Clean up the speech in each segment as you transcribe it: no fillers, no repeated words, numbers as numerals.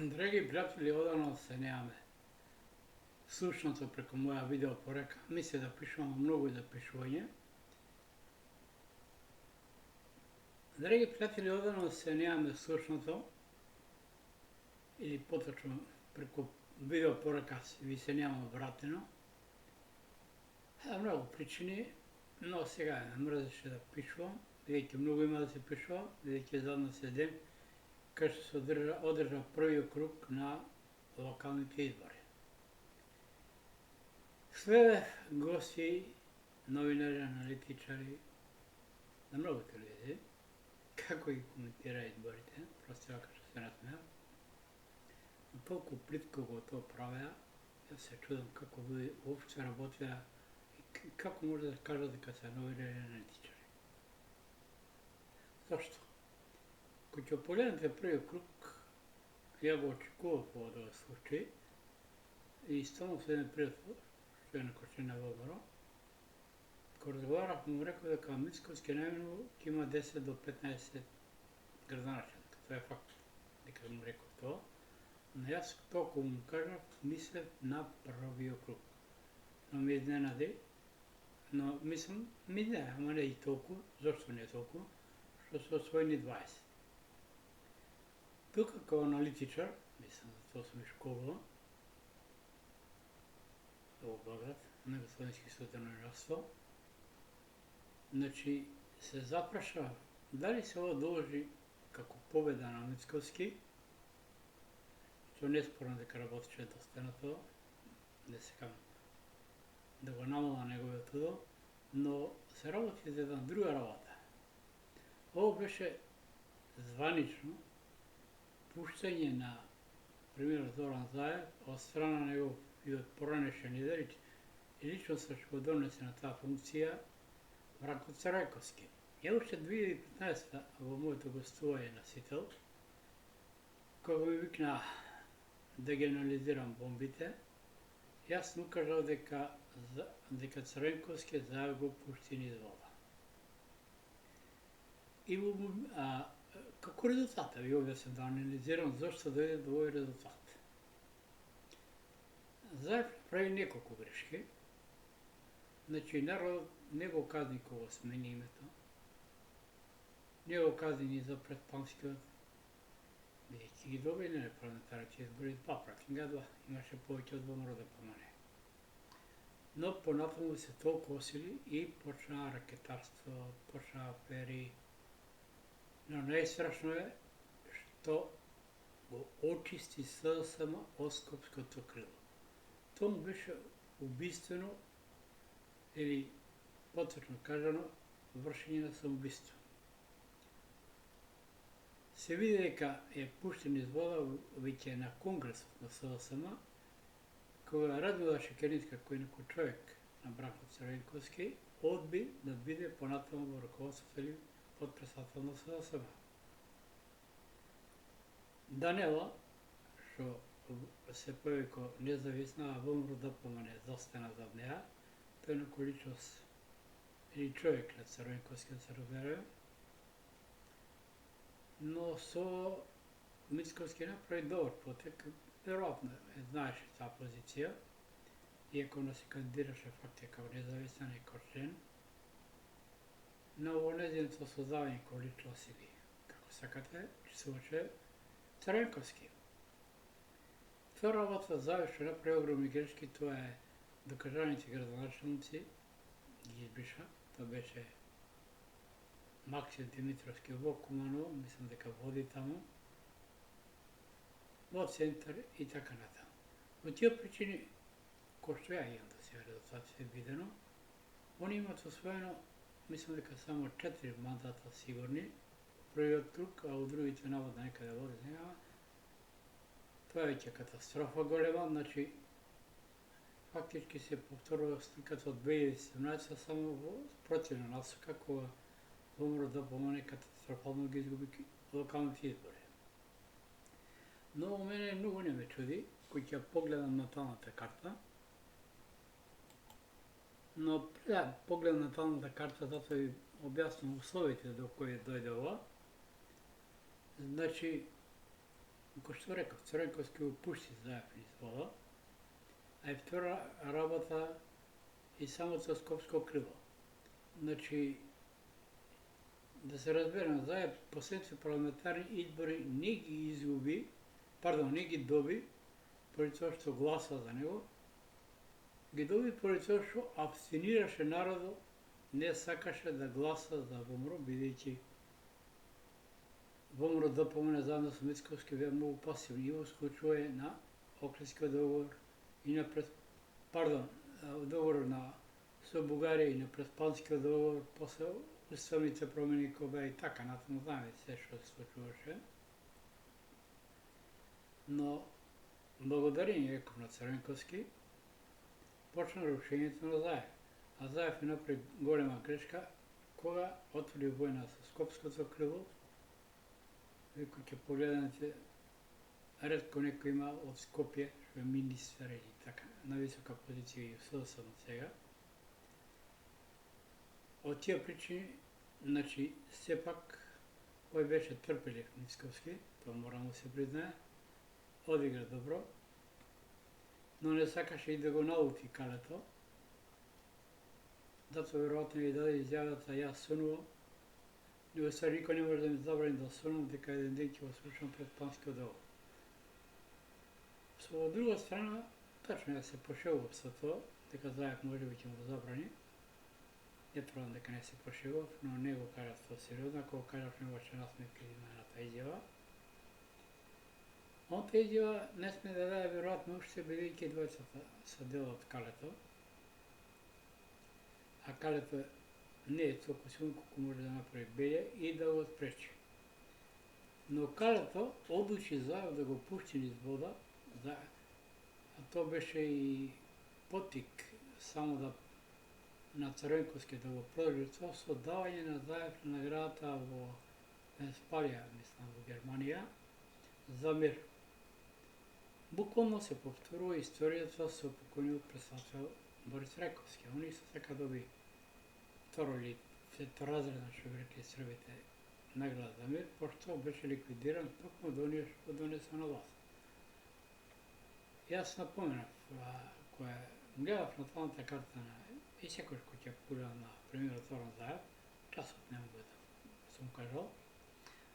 Dragi prijatelji, odavno se nemame slušното preko moja video poreka. Мисля да пишувам много за пишување. Драги пријатели, одавно се немаме слушното или поточно преку видео порека ви се немаме вратено. Многу причини, но сега ме мрзеше да пишувам, бидејќи многу има да се пишува, бидејќи задна се ден кај што се одржа првиот круг на локалните избори. Све гости, новинари, аналитичари на многу телевизии, како ги коментира изборите, просто вака што се насмеа. Но толку плитко го тоа правеа, јас се чудам како луѓе уопште работеа и како може да кажат дека се новинари и аналитичари. Зашто? Кога ќе погледнете првиот круг, ја го очекував ова да се случи и станав со еден пријател, што е на Кошина Вълбаро. Кога разговарах, му рекол дека Мицковски најмино ќе има 10 до 15 градоначелника. Тоа е факт, дека му рекол тоа. Но јас толку му кажав, мислев на првиот круг. Но ме изненади, но мислам, не, ама не и толку, зашто не толку, што се освоени 20. Тука како аналитичар, мислам за тоа сум и школуван, во Белград, на Господински суд за новинарство. Значи, се запраша дали се ова должи како победа на Мицковски, што неспорно дека работеше доста на тоа, не секам да го намала неговиот удел, но се работи за една друга работа. Ово беше званично пуштање на премиерот Зоран Заев од страна негов и од поранешен лидер и лично што го донесе на таа функција Бранко Царајковски. Ја уште 2015 во моето гостување на Сител, кога ми викна да ги анализирам бомбите, јас му кажав дека Царајковски Заев го пушти низ вода. И како резултат, ви објаснам да анализирам зашто дојде до овој резултат. Заев прави неколку грешки. Значи, народ не го казни кога смени името, не го казни ни за предпанскиот, бидејќи ги добили на парламентарните избори два пратинга, имаше повеќе од ВМРО да помане. Но понатаму се толку осили и почна ракетарство, почна афери. Но најстрашно е што го очисти СДСМ од Скопското крило. Тоа му беше убиствено или поточно кажано вршење на самоубиство. Се види дека е пуштен из вода веќе на конгресот на СДСМ, кога Радмила Шекеринска, кој некој човек на Бранко Царајковски, одби да биде понатаму во раководството или подпредседател на СДСМ. Данела, што се појави ко независна, а ВМРО да помане застана зад неа, тој некој личност или човек на Царајковски, да се разбереме, но со Мицковски направи добар потек, веројатно знаеше таа позиција, иако не се кандидираше факт како независен и како член, но во нејзиното создавање како личност или како сакате, чувствуваше Царајковски. Тоа работа Заев што направи огромни грешки, тоа е докажаните градоначелници ги избриша. Тоа беше Максим Димитровски во Куманово, мислам дека води таму, во центар и така натаму. Во тие причини, кој што ја имам да се резултатите видено, они имат освоено, мислам дека само 4 мандата сигурни, првиот круг, а у другите наводно некаде води нега. Тоа е веќе катастрофа голема, значи фактички се повторува сликата од 2017 само во противна насока, кога ВМРО да помане катастрофално ги изгуби локалните избори. Но у мене многу не ме чуди, кој ќе погледам наталната карта. Но пред да погледам наталната карта, затоа ви објаснам условите до кои дојде ова. Значи, Како што реков, Црвенковски опушти Заев низ вода, а и втора работа и самото Скопско крило. Значи, да се разберем, Заев последните парламентарни избори не ги изгуби, не ги доби, поради тоа што гласа за него, ги доби поради тоа што абстинираше народот, не сакаше да гласа за ВМРО, бидејќи ВМРО ДПМН заедно со Мицковски беа многу пасивни и во склучување на Охридскиот договор и на договор со Бугарија и на Преспанскиот договор, после уставните промени кои беа и така натаму, знаеме се што се случуваше. Но благодарение, реков, на Црвенковски, почна рушењето на Заев. А Заев направи голема грешка кога отвори војна со Скопското крило. Ако ќе погледнете, ретко некој има од Скопје, што е министер и така, на висока позиција и СДСМ сега. Од тие причини, значи, сепак, кој беше трпелив Мицковски, тоа мора му се признае, одигра добро, но не сакаше и да го налути Калето. Затоа веројатно и даде изјавата јас сонувам, него сега никој не може да ми забрани да сонувам дека еден ден ќе го слушам Преспанскиот договор. Со друга страна, тачно ја се пошегував со тоа, дека Заев може би ќе му го забрани. Не тврдам дека не се пошегував, но не го кажав тоа сериозно, ако го кажав не беше насмевка на таа изјава. Он таа изјава не сме да даде веројатно уште бидејќи двојцата се дел од Калето. А Калето не е толку силно колку може да направи Белја и да го спречи. Но Калето одлучи Заев да го пушти низ вода, а тоа беше и потик само на Црвенковски да го продолжи тоа со давање на Заев на наградата во Вестфалија, мислам во Германија, за мир. Буквално се повторува историјата со покојниот претседател Борис Рајковски. Он исто така доби второ или трето-разредна, што би рекли србите, награда за мир, пошто беше ликвидиран токму од оние што донесо на власт. Јас напоменав, кога гледав на планата карта и секојаш кој ќе погледам на премиерот Оран Заев, часот не мога да сум кажал,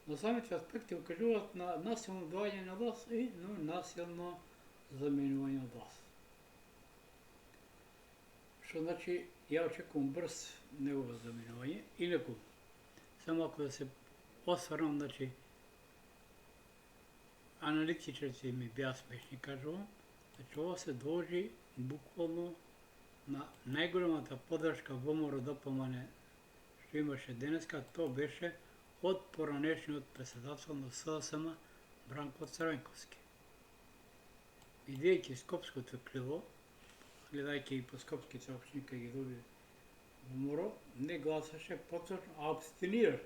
но самите аспекти укажуваат на насилно доаѓање на власт и насилно заменување од власт. Што значи, ја очекувам брз негово заменување, инаку, само ако да се осврнам, значи, аналитичарите ми беа смешни, кажувам, значи ова се должи буквално на најголемата поддршка ВМРО ДПМН што имаше денеска, тоа беше од поранешниот претседател на СДСМ Бранко Црвенковски. Бидејќи Скопското крило, гледајќи и по скопските општини кај ги доби ВМРО, не гласаше поточно, а абстинираше.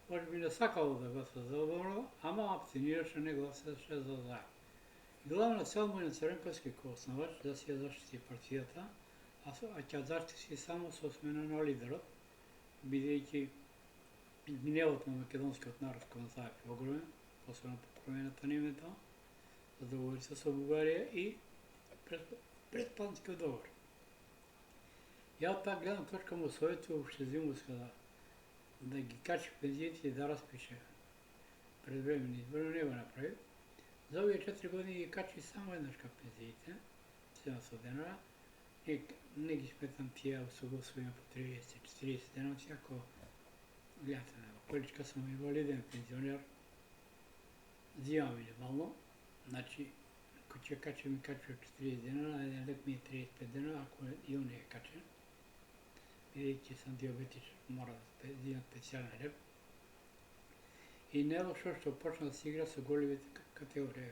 Може би не сакало да гласа за ВМРО, ама абстинираше, не гласаше за Заев. Главна цел му на Црвенковски кој основач да си ја заштити партијата, а ќе заштити само со смена на лидерот, бидејќи гневот на македонскиот народ кон Заев е огромен, посебно по промената на името, за договорица со Бугарија и Преспанскиот договор. Ја од таа гледна точка му советував уште зимуска да ги качи пензиите и да распише предвремени избори, но не го направи. За овие 4 години ги качи само еднашка пензиите, 700 денара, не ги сметам тие осогласувања по 30-40 деноци, ако гледате на количка сум инвалиден пензионер, зимам минимално, значи, кој ќе качи ми качува 40 денара, еден лет ми е 35 денара, ако и он не е качен, бидејќи сам диабетичен, мора да зимам специјален леп. И не е лошо што почна да се игра со големите категории.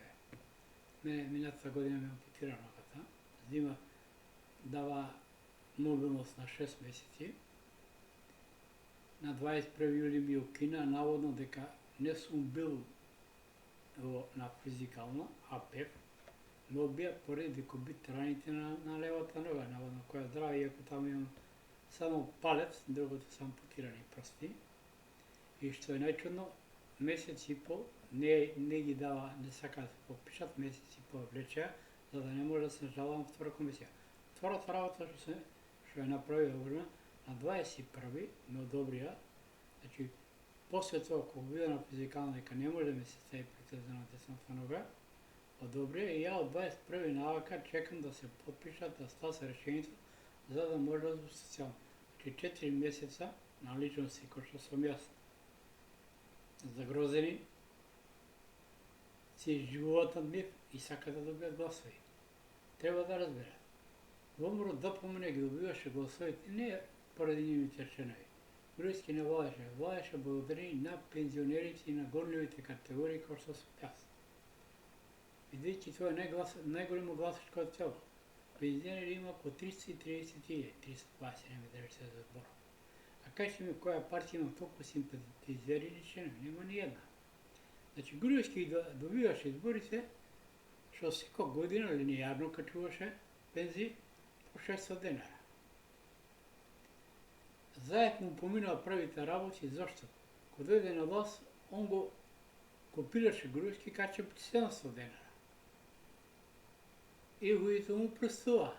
Мене минатата година ме ампутира ногата, зима дава мобилност на 6 месеци. На 21 јули ми укина наводно дека не сум бил на физикална, а ПЕФ, ме одбија поради декобит раните на левата нога, наводно која е здрава, иако таму имам само палец, другото се ампутирани прсти. И што е најчудно, месец и пол не ги дава, не сака да се подпишат, месеци повлече, за да не може да се жалва на втора комисия. Втората работа што ја направи Обрна, на 21 ме одобрија, значи после тоа кога биде на физикална дека не може да ми се стави протеза на десната нога, одобрија и ја од 21 навака чекам да се подпишат, да стаса решението, за да може да социјално. Значи 4 месеца на личности кои што сум јас загрозени, си живуват над мив и сакат да добијат гласови. Треба да разберат. ВМРО ДПМН ги добиваше гласовите не поради нивните реченови. Груевски не владеше, владеше благодарение на пензионерите и на горливите категории кои што сум јас. Бидејќи тоа е најголемо гласачко тело. Пензионери има околу 330.000, 320, не ми да рече за збор. А кажете ми која партија има толку симпатизери или членови? Нема ни една. Значи Груевски добиваше изборите, што секоја година линијарно качуваше пензии по 600 денара. Заед му поминува првите работи, зашто? Кога дојде на власт, он го копираше Груевски, каче по 700 денара. И луѓето му простува.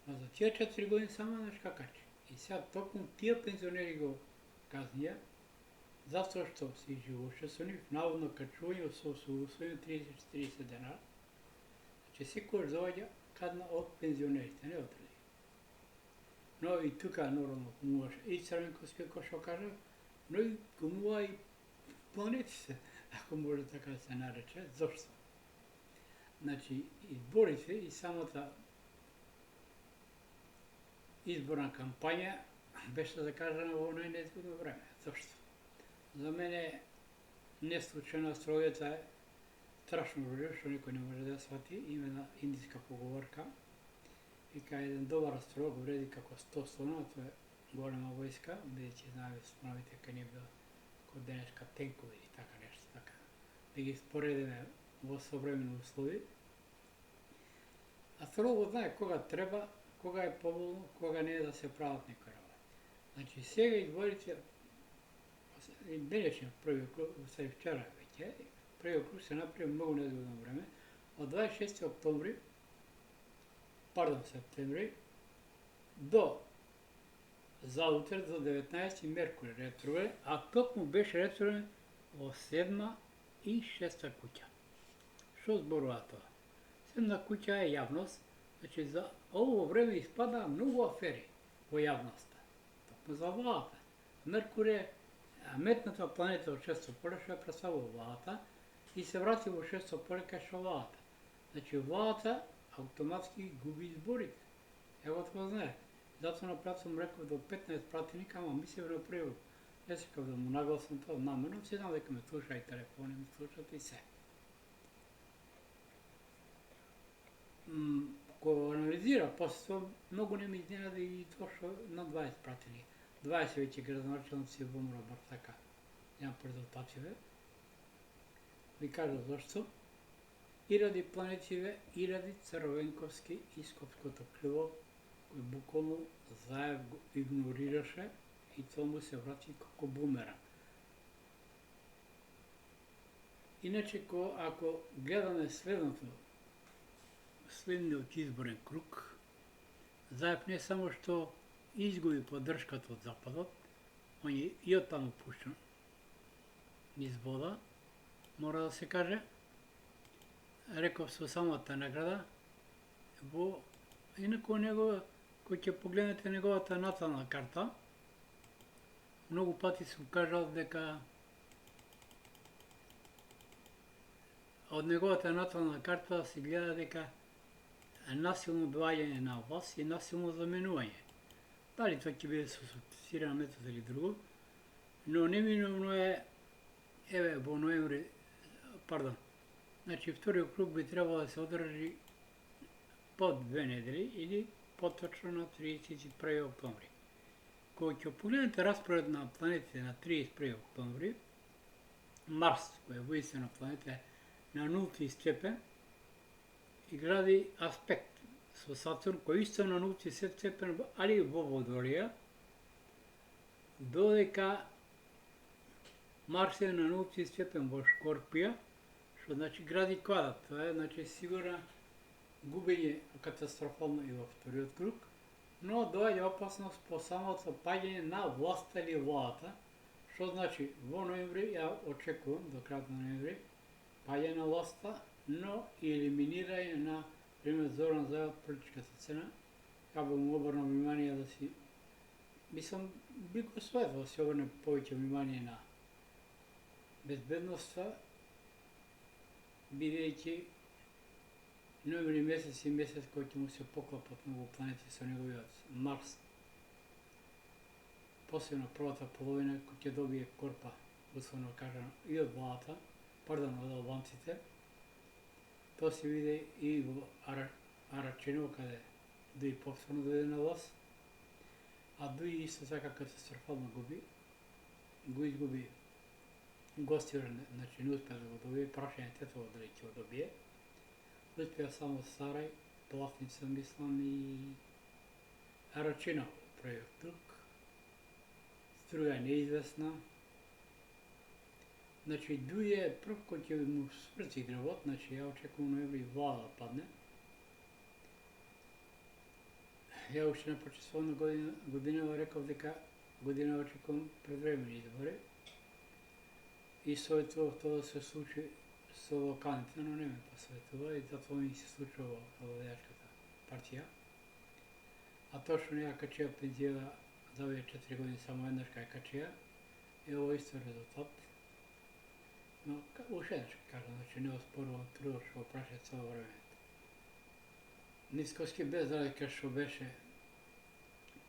Но за тие 4 години само нешка качи. И сега токму тие пензионери го казнија, затоа што се живоше со нив, наводно качување со усвојено 30-40 денара. Значи секојаш доаѓа казна од пензионерите, не од други. Но и тука нормално кумуваше и Црвенковски, кој што кажа, но и кумува и планетите, ако може така да се нарече. Зошто? Значи, изборите и самата изборна кампања беше закажана во најнезгодно време. Зошто? За мене не случајно астрологијата е страшно оружје, што никој не може да ја свати, име на индиска поговорка. Вика еден добар астролог вреди како 100 слона, тоа е голема војска, бидејќи знаеме слоновите кај не била кod денешка тенкови или така нешто така. Да ги споредиме во современи услови. Астрологот знае кога треба, кога е поволно, кога не е да се прават некои работи. Значи сега изборите, денешниот први округ, вчера веќе, први округ се направи многу незгодно време, од 26 октомври, септември, до заутре до 19 Меркури ретрограден, а токму беше ретрограден во 7 и 6 куќа. Што зборува тоа? 7 куќа е јавност, значи за ово време испада многу афери во јавноста. Токму за владата. Меркур е метната планета од 6 поле што ја представува владата и се врати во 6 поле кај што владата. Значи владата автоматски губи изборите. Ево тоа знае. Затоа на прат сум реков до 15 пратеника, ама мислев на превод. Не сакав да му нагласам тоа намерно, си знам дека ме слуша и телефони, ме слушат и се. Кога анализира, после тоа многу не ме изненади и тоа што на 20 пратени. 20 веќе градоначалници во ВМРО Бартака. Немам резултативе. Ви кажа зашто. И ради планетиве, и ради Црвенковски и Скопското криво, кој буквално Заев го игнорираше и тоа му се врати како бумеранг. Иначе, ако гледаме следниот изборен круг, Заев не само што изгуби поддршката од Западот, он е и од таму пуштен низ вода, мора да се каже, реков со самата награда, инаку него, кој ќе погледнете неговата натална карта, многу пати сум кажал дека од неговата натална карта се гледа дека насилно доаѓање на власт и насилно заменување. Дали тоа ќе биде со субсидиран метод или друго, но неминовно е, во ноември, значи вториот круг би требало да се одржи под 2 недели или поточно на 31 октомври. Кога ќе погледнете распоред на планетите на 31 октомври, Марс, кој е воинствена планета, на 0 степен и гради аспект со Сатурн, кој исто на 0 степен, али во Водолија, додека Марс е на нулти степен во Шкорпија, што значи гради квадрат. Това е значи сигурно губење катастрофално и во вториот круг, но доаѓа опасност по самото паѓање на власта или владата, што значи во ноември ја очекувам до крајот на ноември паѓање на власта, но и елиминирање на пример Зоран Заев политичката цена. Ја би му обрнал внимание да си мислам би го советвал да се обрне повеќе внимание на безбедноста, бидејќи ноември месец и месец кој ќе му се поклапат многу планети со неговиот Марс. Посебно првата половина кој ќе добие корпа, условно кажано, и од владата, пардон, од албанците. Тоа се види и во Арачиново, каде Дуи повторно дојде на власт, а Дуи исто така катастрофално го изгуби Гостивар, значи не успеа да го добие, прашање Тетово дали ќе го добие. Успеа само Сарај, Плавница, мислам, и Арачиново првиот круг. Струја е неизвестна. Значи Дуи е прв кој ќе му сврци гревот, значи ја очекувам ноември влада да падне. Ја уште на почетството на годинава реков дека година очекувам предвремени избори и советував тоа да се случи со локалните, но не ме посоветува и затоа ми се случува во Владеачката партија. А тоа што не ја качија пензија за овие 4 години само еднаш кај качија, е ово исто резултат. Но уште еднаш кажам, значи не оспорувам трудот што го праша цело време. Мицкоски без разлика што беше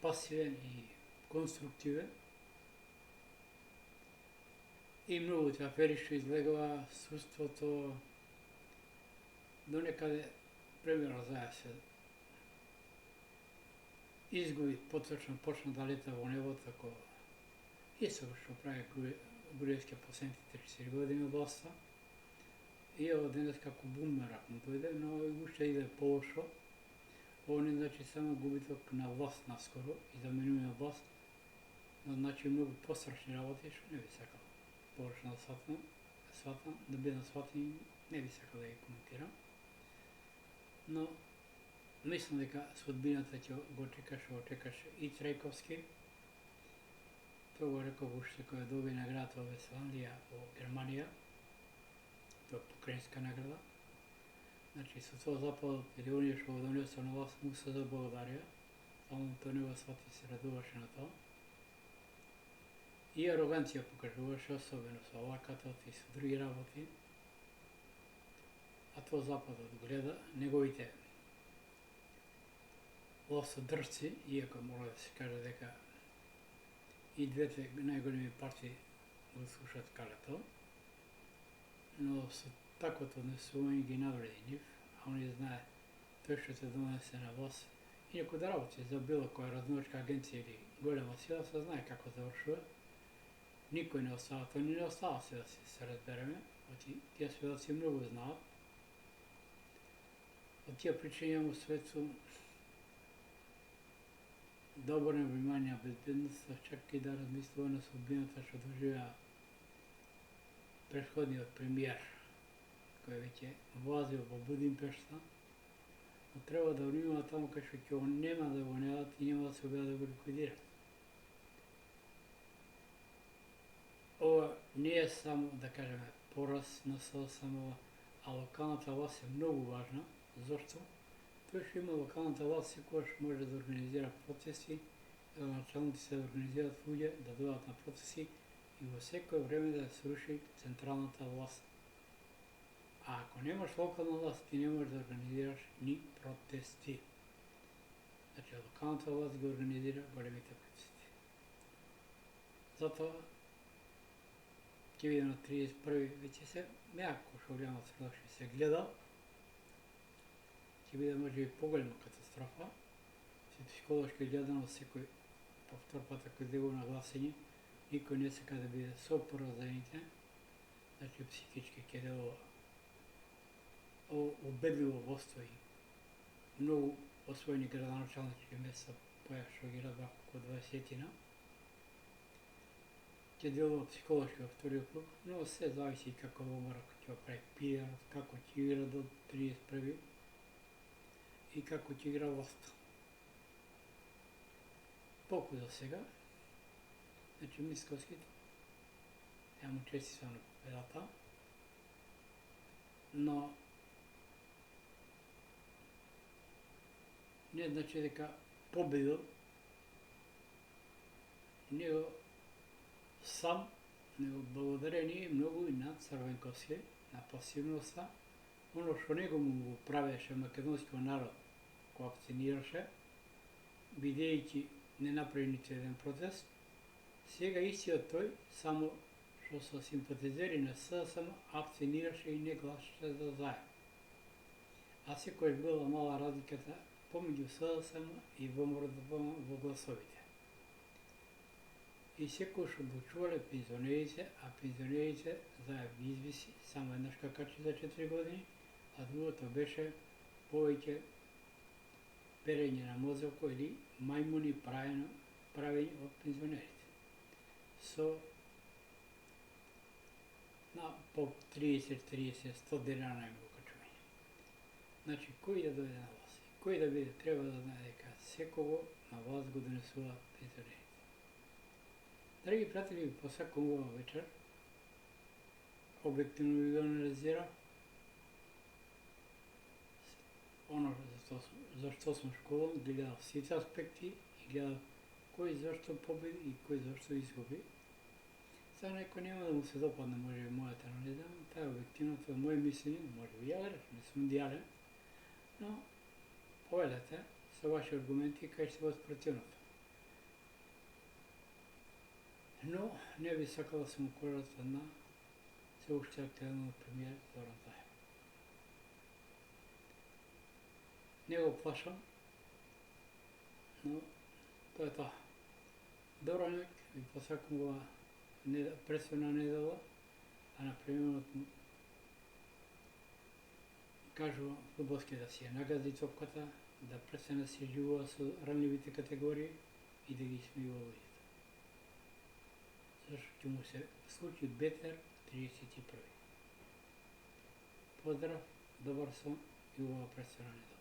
пасивен и конструктивен и многуте афери што излегува, судството, до некаде премиерот Заев се изгуби, поточно почна да лета во небото, како исто што прави Груевски последните 3-4 години од власта. И ово денес како бумерак му дојде, но уште иде полошо. Ово не значи само губиток на власт наскоро и заменување на власт, но значи многу пострашни работи што не би сакал површно да сватам, да бидам сватен, не би сакал да ги коментирам. Но мислам дека судбината ќе го чекаше и Трајковски. Тоа го реков уште кој доби наградата во Весландија во Германија. Тоа е покраинска награда. Значи со тоа западот или оние што го донесува на власт му се заблагодарија, само тоа не го свати и се радуваше на тоа. И ароганција покажуваше, особено со лакатот и со други работи. А тоа западот гледа неговите властодржци, иако мора да се каже дека и двете најголеми партии го слушат калето, но со таквото однесување ги навреди нив, а они знае тој што се донесе на власт, иако да работи за било која разновачка агенција или голема сила, се знае како завршува. Никој не остава, тој не остава се да се разбереме, тие сведоци многу знаат. Од тие причини му свету да обрне внимание на безбедноста, чак и да размислува на судбината што доживеа претходниот премиер, кој веќе влазил во Будимпешта, но треба да внимава таму кај што ќе нема да го недат и нема да се обида да го ликвидират. Ова не е само, да кажеме, пораз на самого, а локалната власт е многу важна. Зошто? Тоа што има локалната власт секогаш може да организира процеси, началниците да организираат луѓе да дојдат на процеси и во секое време да се руши централната власт. А ако немаш локална власт, ти не можеш да организираш ни протести. Значи, локалната власт го организира големите процеси. Затоа ќе видим на 31-ви, веќе се меако што голема средоши се гледа, ќе биде може и поголема катастрофа. Психолошки гледано секој по втор пат ако излегува на гласење, никој не сака да биде со поразените, значи психички ќе делува убедливо востои многу освоени градоначалнички места, поја што ги разбрав околу 20-тина, će djelovati psihološki u vtoriju klub, no sve zavisi kako umorak će pravi PR, kako će igra do 31. i kako će igra Vosto. Толкова за сега. Значи мисковските. Ja mu čestitam na pobedata. Но не значи дека победил, него сам, него благодарение многу и на Црвенковски, на пасивноста, оно што него му го правеше македонскиот народ кој акционираше, бидејќи не направи ниту еден протест, сега истиот тој, само што со симпатизери на СДСМ акционираше и не гласаше за заем. А секојаш била мала разликата помеѓу СДСМ и ВМРО во гласовите. И секојаш одлучувале пензионерите, а пензионерите заеб ги извиси само еднаш какачи за 4 години, а другото беше повеќе перење на мозоко или мајмуни правење од пензионерите. Со на по 30, 100 динара им го качување. Значи, кој да дојде на власт? Кој да биде, треба да знае дека секого на власт го донесува пензионерите. Драги пријатели, ви посакувам оваа вечер. Објективно ви го анализира оно зашто сум школом, гледав сите аспекти и гледав кој зашто победи и кој зашто изгуби. Сега некој нема да му се допадне, може би, мојата анализа, таа е објективно, тоа е моје мислење, може би ја грешам, не сум идеален, но повелете со ваши аргументи кај што бъдат противното. Но не би сакал да сум кожата на се уште активно премиер Зоран Заев. Не го плашам, но тоа е тоа. Добро ноќ, ви посакувам оваа пресвена недела, а на премиерот му кажува фудбалски да си ја нагази топката, да престане да се живува со ранливите категории и да ги смиува луѓето. Зашто ќе му се случи бетер 31. Поздрав, добар сон и убава пресвена недела.